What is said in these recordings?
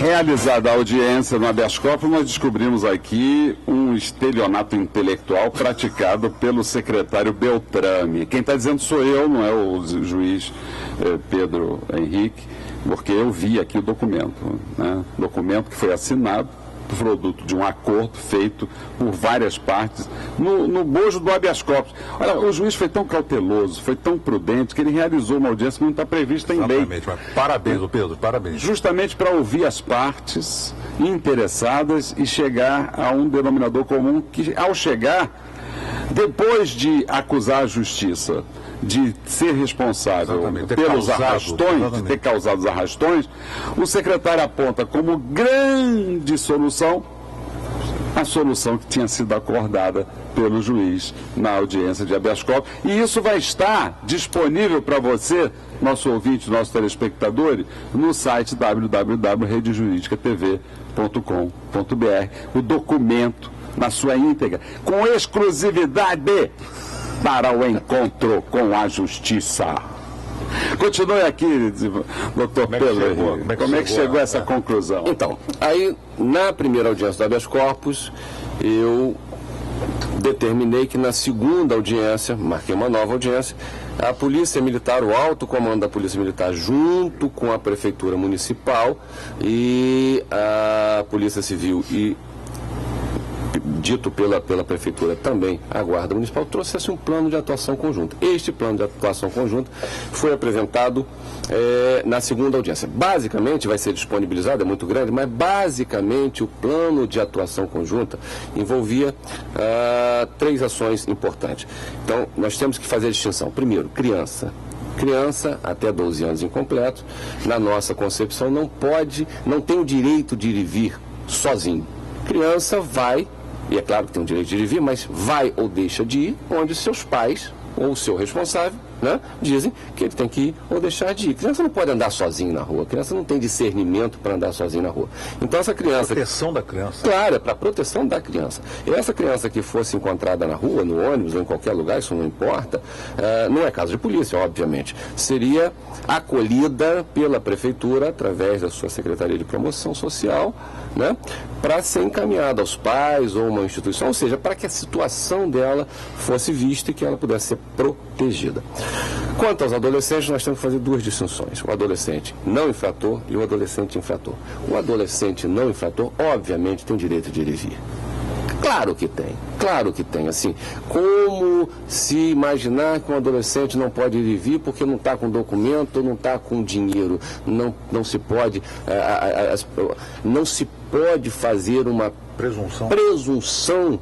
Realizada a audiência no habeas corpus, nós descobrimos aqui um estelionato intelectual praticado pelo secretário Beltrame. Quem está dizendo sou eu, não é o juiz Pedro Henrique, porque eu vi aqui o documento, né? Documento que foi assinado, produto de um acordo feito por várias partes no bojo do habeas corpus. Olha, o juiz foi tão cauteloso, foi tão prudente, que ele realizou uma audiência que não está prevista em lei. Exatamente, mas parabéns, Pedro, parabéns. Justamente para ouvir as partes interessadas e chegar a um denominador comum que, ao chegar, depois de acusar a justiça de ser responsável pelos arrastões, de ter causado os arrastões, o secretário aponta como grande solução a solução que tinha sido acordada pelo juiz na audiência de habeas corpus. E isso vai estar disponível para você, nosso ouvinte, nosso telespectador, no site www.redejuridicatv.com.br. O documento na sua íntegra, com exclusividade para o encontro com a justiça. Continue aqui, doutor Pedro. Como é que chegou a essa conclusão? Então, aí, na primeira audiência do habeas corpus, eu determinei que na segunda audiência, marquei uma nova audiência, a Polícia Militar, o alto comando da Polícia Militar, junto com a Prefeitura Municipal e a Polícia Civil e dito pela Prefeitura também, a Guarda Municipal, trouxesse um plano de atuação conjunta. Este plano de atuação conjunta foi apresentado na segunda audiência. Basicamente, vai ser disponibilizado, é muito grande, mas basicamente o plano de atuação conjunta envolvia 3 ações importantes. Então, nós temos que fazer a distinção. Primeiro, criança. Criança até 12 anos incompleto, na nossa concepção, não tem o direito de ir e vir sozinho. Criança vai, e é claro que tem o direito de ir e vir, mas vai ou deixa de ir onde seus pais ou o seu responsável, né, dizem que ele tem que ir ou deixar de ir. Criança não pode andar sozinho na rua, criança não tem discernimento para andar sozinho na rua. Então essa criança... Proteção da criança. Claro, é para a proteção da criança. E essa criança que fosse encontrada na rua, no ônibus ou em qualquer lugar, isso não importa, não é caso de polícia, obviamente, seria acolhida pela Prefeitura, através da sua Secretaria de Promoção Social, né, para ser encaminhada aos pais ou uma instituição, ou seja, para que a situação dela fosse vista e que ela pudesse ser protegida. Quanto aos adolescentes, nós temos que fazer 2 distinções: o adolescente não infrator e o adolescente infrator. O adolescente não infrator, obviamente, tem o direito de ir e vir. Claro que tem, assim, como se imaginar que um adolescente não pode ir e vir porque não está com documento ou não está com dinheiro, não se pode fazer uma presunção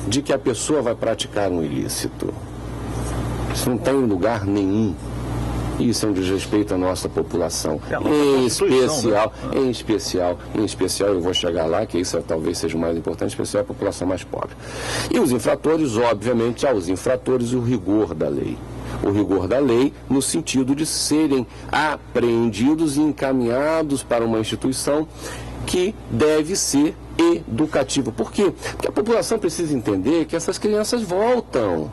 de que a pessoa vai praticar um ilícito. Isso não tem lugar nenhum. Isso é um desrespeito à nossa população. Em especial, eu vou chegar lá, que isso talvez seja o mais importante, em especial a população mais pobre. E os infratores, obviamente, aos infratores o rigor da lei. O rigor da lei no sentido de serem apreendidos e encaminhados para uma instituição que deve ser educativa. Por quê? Porque a população precisa entender que essas crianças voltam.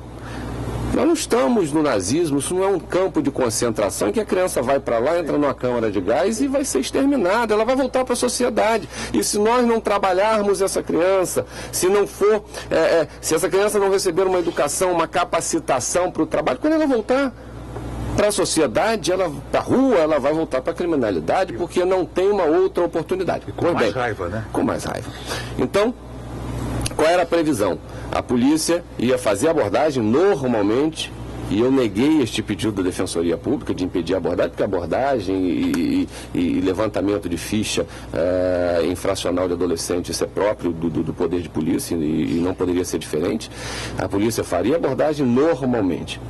Nós não estamos no nazismo, isso não é um campo de concentração em que a criança vai para lá, entra numa câmara de gás e vai ser exterminada, ela vai voltar para a sociedade. E se nós não trabalharmos essa criança, se essa criança não receber uma educação, uma capacitação para o trabalho, quando ela voltar para a sociedade, para a rua, ela vai voltar para a criminalidade, porque não tem uma outra oportunidade. E com mais raiva, né? Com mais raiva. Então, qual era a previsão? A polícia ia fazer a abordagem normalmente, e eu neguei este pedido da Defensoria Pública de impedir a abordagem, porque a abordagem e levantamento de ficha infracional de adolescente, isso é próprio do poder de polícia e não poderia ser diferente. A polícia faria a abordagem normalmente.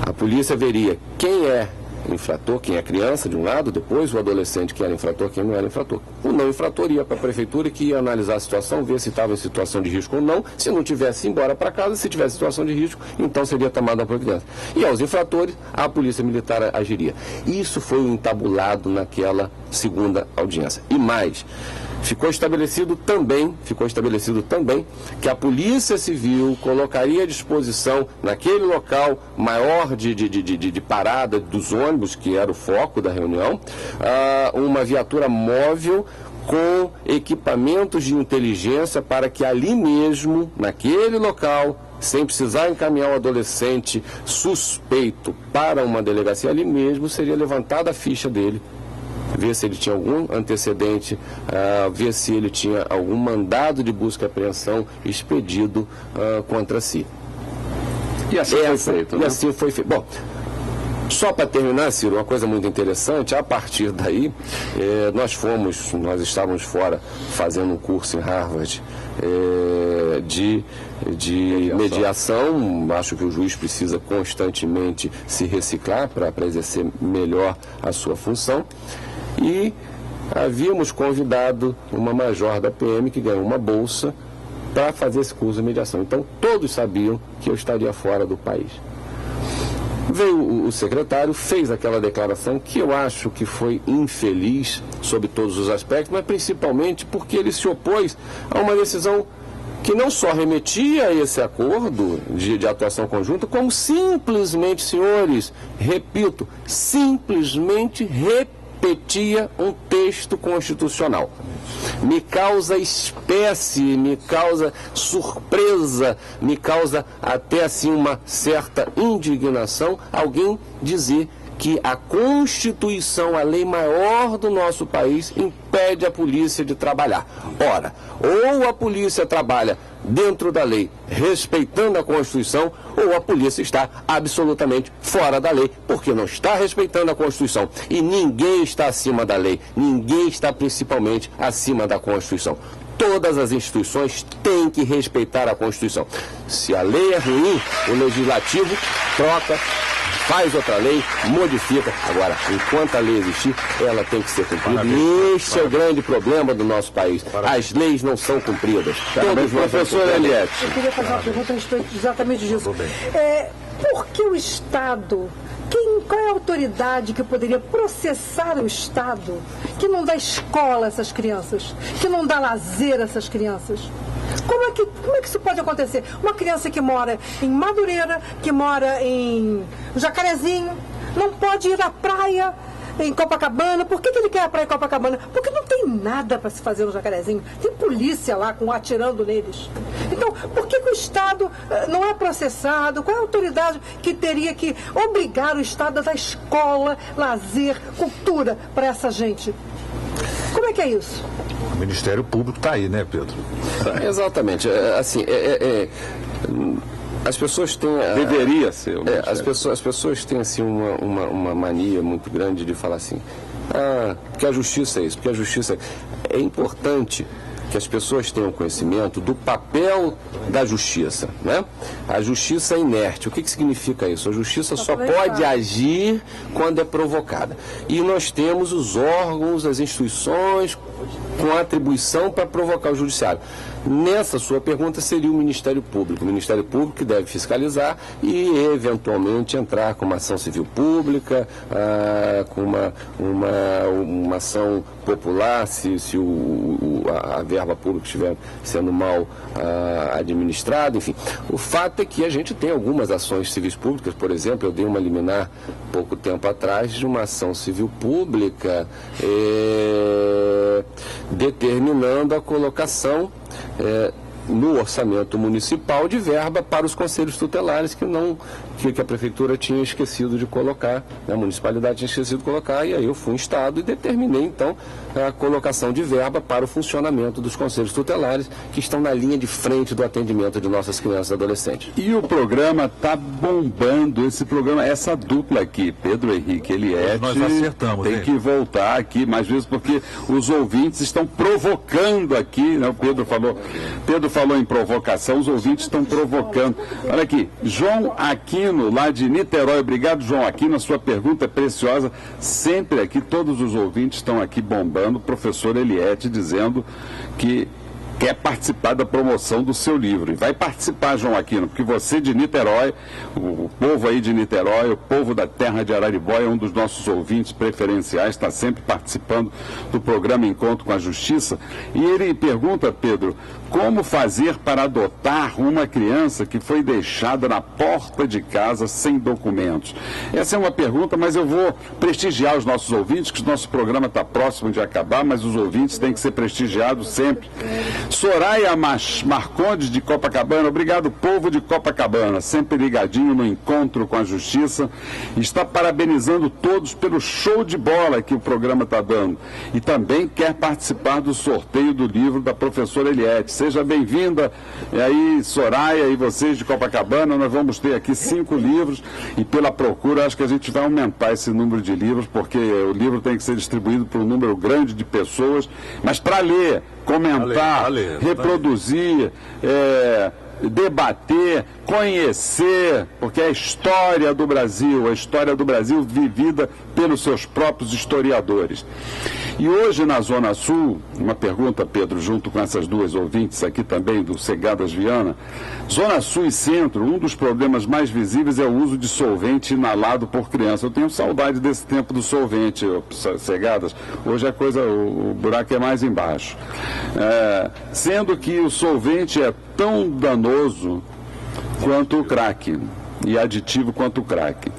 A polícia veria quem é infrator, quem é criança de um lado, depois o adolescente que era infrator, quem não era infrator. O não infrator ia para a prefeitura, que ia analisar a situação, ver se estava em situação de risco ou não. Se não tivesse, ir embora para casa. Se tivesse situação de risco, então seria tomada a providência. E aos infratores, a polícia militar agiria. Isso foi o entabulado naquela segunda audiência. E mais, ficou estabelecido também que a Polícia Civil colocaria à disposição, naquele local maior de parada dos ônibus, que era o foco da reunião, uma viatura móvel com equipamentos de inteligência para que ali mesmo, naquele local, sem precisar encaminhar o adolescente suspeito para uma delegacia, ali mesmo seria levantada a ficha dele, ver se ele tinha algum antecedente, ver se ele tinha algum mandado de busca e apreensão expedido contra si. E assim foi feito, né? E assim foi feito. Bom, só para terminar, Ciro, uma coisa muito interessante, a partir daí, nós estávamos fora fazendo um curso em Harvard de mediação. Acho que o juiz precisa constantemente se reciclar para exercer melhor a sua função. E havíamos convidado uma major da PM que ganhou uma bolsa para fazer esse curso de mediação. Então, todos sabiam que eu estaria fora do país. Veio o secretário, fez aquela declaração que eu acho que foi infeliz sob todos os aspectos, mas principalmente porque ele se opôs a uma decisão que não só remetia a esse acordo de atuação conjunta, como simplesmente, senhores, repito, simplesmente repetia um texto constitucional. Me causa espécie, me causa surpresa, me causa até assim uma certa indignação alguém dizer que a Constituição, a lei maior do nosso país, impede a polícia de trabalhar. Ora, ou a polícia trabalha dentro da lei, respeitando a Constituição, ou a polícia está absolutamente fora da lei, porque não está respeitando a Constituição. E ninguém está acima da lei, ninguém está principalmente acima da Constituição. Todas as instituições têm que respeitar a Constituição. Se a lei é ruim, o Legislativo troca, faz outra lei, modifica. Agora, enquanto a lei existir, ela tem que ser cumprida. E este é o grande problema do nosso país. As leis não são cumpridas. Professor Eliette. Eu queria fazer uma pergunta a respeito exatamente disso. Por que o Estado, qual é a autoridade que poderia processar o Estado que não dá escola a essas crianças, que não dá lazer a essas crianças? Como é que isso pode acontecer? Uma criança que mora em Madureira, que mora em Jacarezinho, não pode ir à praia em Copacabana. Por que ele quer a praia em Copacabana? Porque não tem nada para se fazer no Jacarezinho. Tem polícia lá atirando neles. Então, por que o Estado não é processado? Qual é a autoridade que teria que obrigar o Estado a dar escola, lazer, cultura para essa gente? Como é que é isso? O Ministério Público está aí, né, Pedro? Exatamente. As pessoas têm... Deveria ser. As pessoas têm assim, uma mania muito grande de falar assim, porque a justiça é isso, porque a justiça é importante que as pessoas tenham conhecimento do papel da justiça, né? A justiça é inerte. O que significa isso? A justiça só pode agir quando é provocada. E nós temos os órgãos, as instituições com atribuição para provocar o judiciário. Nessa sua pergunta seria o Ministério Público. O Ministério Público que deve fiscalizar e, eventualmente, entrar com uma ação civil pública, com uma ação popular, se a verba pública estiver sendo mal administrada, enfim. O fato é que a gente tem algumas ações civis públicas. Por exemplo, eu dei uma liminar pouco tempo atrás de uma ação civil pública determinando a colocação no orçamento municipal de verba para os conselhos tutelares que a prefeitura tinha esquecido de colocar, né? A municipalidade tinha esquecido de colocar, e aí eu fui em estado e determinei então a colocação de verba para o funcionamento dos conselhos tutelares que estão na linha de frente do atendimento de nossas crianças e adolescentes. E o programa está bombando, essa dupla aqui, Pedro Henrique Eliette, nós acertamos, tem que voltar aqui mais vezes, porque os ouvintes estão provocando aqui, né? O Pedro falou em provocação, os ouvintes estão provocando. Olha aqui, João Aquino, lá de Niterói. Obrigado, João Aquino, a sua pergunta é preciosa. Sempre aqui, todos os ouvintes estão aqui bombando. O professor Eliette dizendo que quer participar da promoção do seu livro. E vai participar, João Aquino, porque você de Niterói, o povo aí de Niterói, o povo da terra de Araribóia, é um dos nossos ouvintes preferenciais, está sempre participando do programa Encontro com a Justiça. E ele pergunta, Pedro, como fazer para adotar uma criança que foi deixada na porta de casa sem documentos? Essa é uma pergunta, mas eu vou prestigiar os nossos ouvintes, que o nosso programa está próximo de acabar, mas os ouvintes têm que ser prestigiados sempre. Soraya Marcondes, de Copacabana, obrigado, povo de Copacabana, sempre ligadinho no Encontro com a Justiça, está parabenizando todos pelo show de bola que o programa está dando e também quer participar do sorteio do livro da professora Eliette. Seja bem-vinda, e aí, Soraya, e vocês de Copacabana, nós vamos ter aqui 5 livros e pela procura acho que a gente vai aumentar esse número de livros, porque o livro tem que ser distribuído para um número grande de pessoas, mas para ler, comentar, reproduzir, debater, conhecer, porque é a história do Brasil vivida pelos seus próprios historiadores. E hoje na Zona Sul, uma pergunta, Pedro, junto com essas duas ouvintes aqui também, do Cegadas Viana, Zona Sul e Centro, um dos problemas mais visíveis é o uso de solvente inalado por criança. Eu tenho saudade desse tempo do solvente, Cegadas. Hoje a coisa, o buraco é mais embaixo. Sendo que o solvente é tão danoso quanto o crack, e aditivo quanto o crack.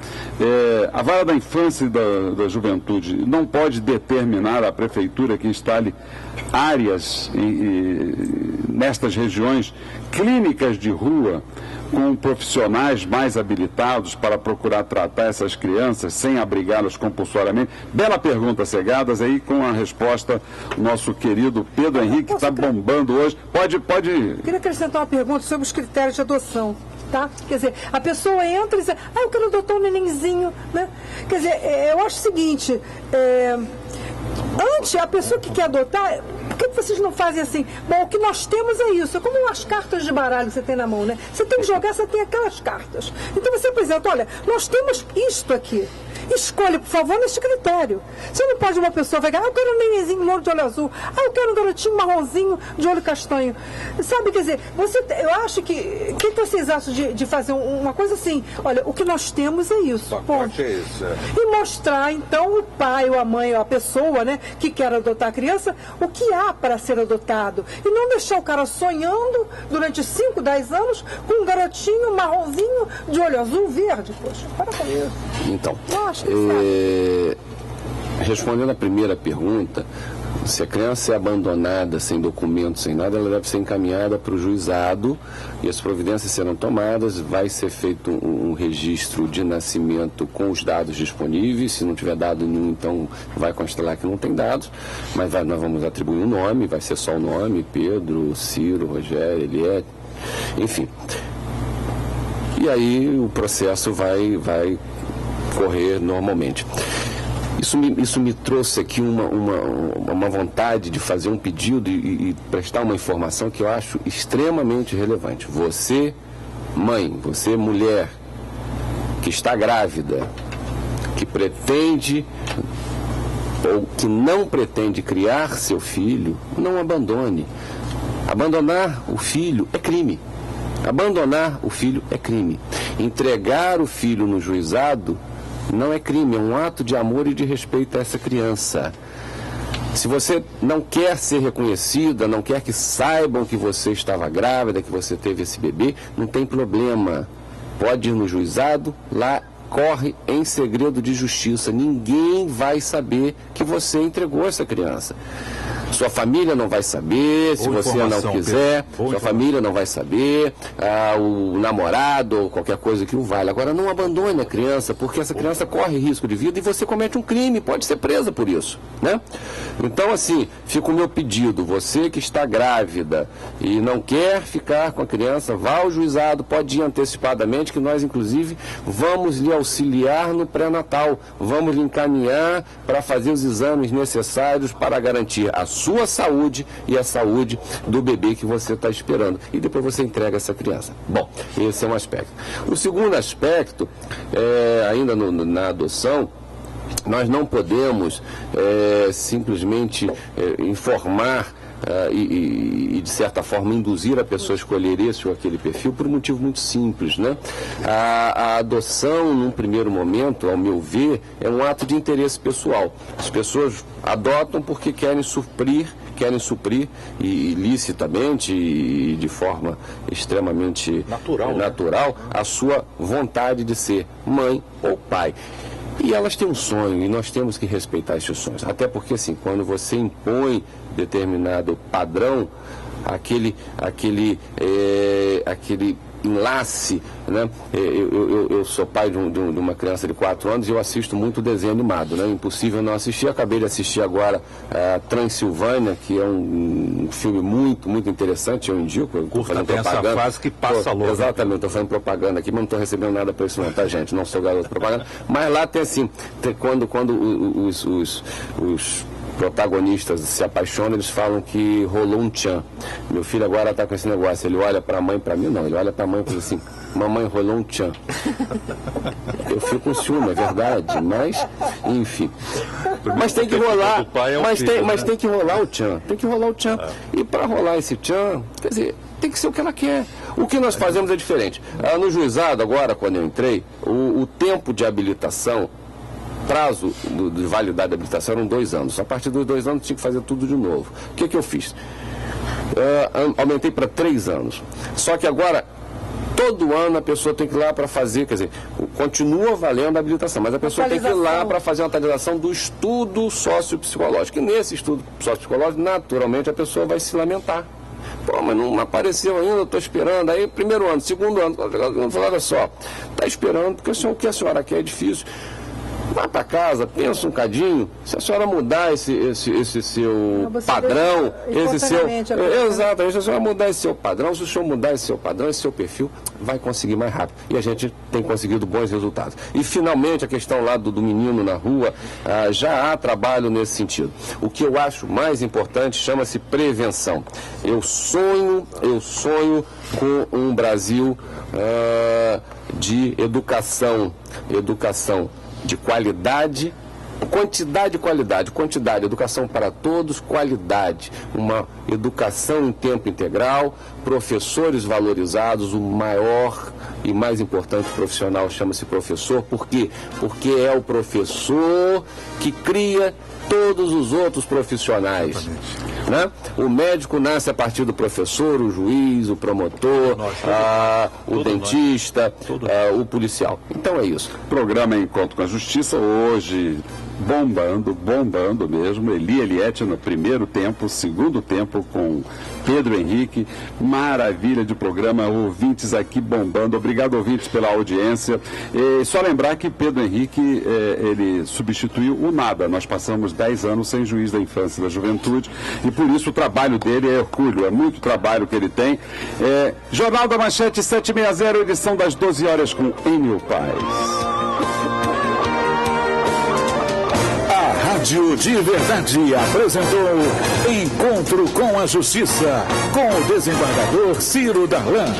A Vara da Infância e da Juventude não pode determinar à Prefeitura que instale áreas nestas regiões, clínicas de rua, com profissionais mais habilitados para procurar tratar essas crianças sem abrigá-las compulsoriamente? Bela pergunta, Cegadas, aí com a resposta o nosso querido Pedro Henrique, que está bombando hoje. Pode. Queria acrescentar uma pergunta sobre os critérios de adoção. Tá? Quer dizer, a pessoa entra e diz, eu quero adotar um nenenzinho, né? Quer dizer, eu acho o seguinte, antes, a pessoa que quer adotar, por que vocês não fazem assim? Bom, o que nós temos é isso, é como as cartas de baralho que você tem na mão, né? Você tem que jogar, você tem aquelas cartas. Então você apresenta, olha, nós temos isto aqui. Escolha, por favor, neste critério. Você não pode uma pessoa pegar, eu quero um nenenzinho louro de olho azul, eu quero um garotinho marronzinho de olho castanho. Sabe, quer dizer, eu acho que... O que vocês acham de fazer uma coisa assim? Olha, o que nós temos é isso. Ponto. É isso. E mostrar, então, o pai ou a mãe ou a pessoa, né, que quer adotar a criança, o que há para ser adotado. E não deixar o cara sonhando durante 5, 10 anos com um garotinho marronzinho de olho azul, verde. Poxa, para com isso. Então, respondendo a primeira pergunta, se a criança é abandonada sem documentos, sem nada, ela deve ser encaminhada para o juizado e as providências serão tomadas, vai ser feito um registro de nascimento com os dados disponíveis, se não tiver dado nenhum, então vai constar lá que não tem dados, mas nós vamos atribuir um nome, vai ser só o nome, Pedro, Ciro, Rogério, Eliette, enfim. E aí o processo vai correr normalmente. Isso me trouxe aqui uma vontade de fazer um pedido e prestar uma informação que eu acho extremamente relevante. Você, mãe, você, mulher, que está grávida, que pretende ou que não pretende criar seu filho, não abandone. Abandonar o filho é crime. Abandonar o filho é crime. Entregar o filho no juizado não é crime, é um ato de amor e de respeito a essa criança. Se você não quer ser reconhecida, não quer que saibam que você estava grávida, que você teve esse bebê, não tem problema. Pode ir no juizado, lá corre em segredo de justiça. Ninguém vai saber que você entregou essa criança. Sua família não vai saber, se você não quiser, sua família não vai saber, o namorado ou qualquer coisa que o vale. Agora, não abandone a criança, porque essa criança corre risco de vida e você comete um crime, pode ser presa por isso, né? Então, assim, fica o meu pedido, você que está grávida e não quer ficar com a criança, vá ao juizado, pode ir antecipadamente, que nós, inclusive, vamos lhe auxiliar no pré-natal, vamos lhe encaminhar para fazer os exames necessários para garantir a sua saúde e a saúde do bebê que você está esperando. E depois você entrega essa criança. Bom, esse é um aspecto. O segundo aspecto, ainda na adoção, nós não podemos simplesmente informar e, de certa forma, induzir a pessoa a escolher esse ou aquele perfil por um motivo muito simples, né? A adoção, num primeiro momento, ao meu ver, é um ato de interesse pessoal. As pessoas adotam porque querem suprir ilicitamente e de forma extremamente natural a sua vontade de ser mãe ou pai. E elas têm um sonho e nós temos que respeitar esses sonhos. Até porque, assim, quando você impõe determinado padrão, aquele enlace, né? Eu sou pai de uma criança de 4 anos e eu assisto muito desenho animado, né? Impossível não assistir. Acabei de assistir agora Transilvânia, que é um filme muito, muito interessante, eu indico. Curta, tem essa fase que passa logo. Exatamente, estou fazendo propaganda aqui, mas não estou recebendo nada por isso não, tá, gente? Não sou garoto de propaganda. Mas lá tem assim, quando os protagonistas se apaixonam, eles falam que rolou um tchan. Meu filho agora está com esse negócio, ele olha para a mãe, para mim não, ele olha para a mãe e fala assim, mamãe, rolou um tchan. Eu fico com ciúme, é verdade, mas, enfim. Mas tem que rolar, mas tem que rolar o tchan, E para rolar esse tchan, quer dizer, tem que ser o que ela quer. O que nós fazemos é diferente. No juizado, agora, quando eu entrei, o tempo de habilitação, prazo de validade da habilitação eram 2 anos. A partir dos 2 anos tinha que fazer tudo de novo. O que eu fiz? Aumentei para 3 anos. Só que agora, todo ano a pessoa tem que ir lá para fazer, quer dizer, continua valendo a habilitação, mas a pessoa tem que ir lá para fazer uma atualização do estudo sociopsicológico. E nesse estudo sociopsicológico, naturalmente, a pessoa vai se lamentar. Pô, mas não apareceu ainda, eu estou esperando. Aí, primeiro ano, segundo ano, olha só, está esperando, porque o que a senhora quer é difícil. Vai para casa, pensa um cadinho, se a senhora mudar esse seu padrão, exatamente, se a senhora mudar esse seu padrão, se o senhor mudar esse seu padrão, esse seu perfil, vai conseguir mais rápido. E a gente tem conseguido bons resultados. E finalmente a questão lá do menino na rua, já há trabalho nesse sentido. O que eu acho mais importante chama-se prevenção. Eu sonho com um Brasil de educação de qualidade, quantidade e qualidade. Quantidade, educação para todos, qualidade. Uma educação em tempo integral, professores valorizados, o maior e mais importante profissional chama-se professor. Por quê? Porque é o professor que cria todos os outros profissionais. Né? O médico nasce a partir do professor, o juiz, o promotor, o dentista, o policial. Então é isso. Programa Encontro com a Justiça, hoje bombando mesmo. Eli Eliette no primeiro tempo, segundo tempo com Pedro Henrique. Maravilha de programa, ouvintes aqui bombando. Obrigado, ouvintes, pela audiência. E só lembrar que Pedro Henrique, ele substituiu o nada. Nós passamos 10 anos sem juiz da infância e da juventude e por isso o trabalho dele é orgulho, é muito trabalho que ele tem. Jornal da Manchete 760, edição das 12 horas com Enio Paz. Rádio de Verdade apresentou Encontro com a Justiça, com o desembargador Ciro Darlan.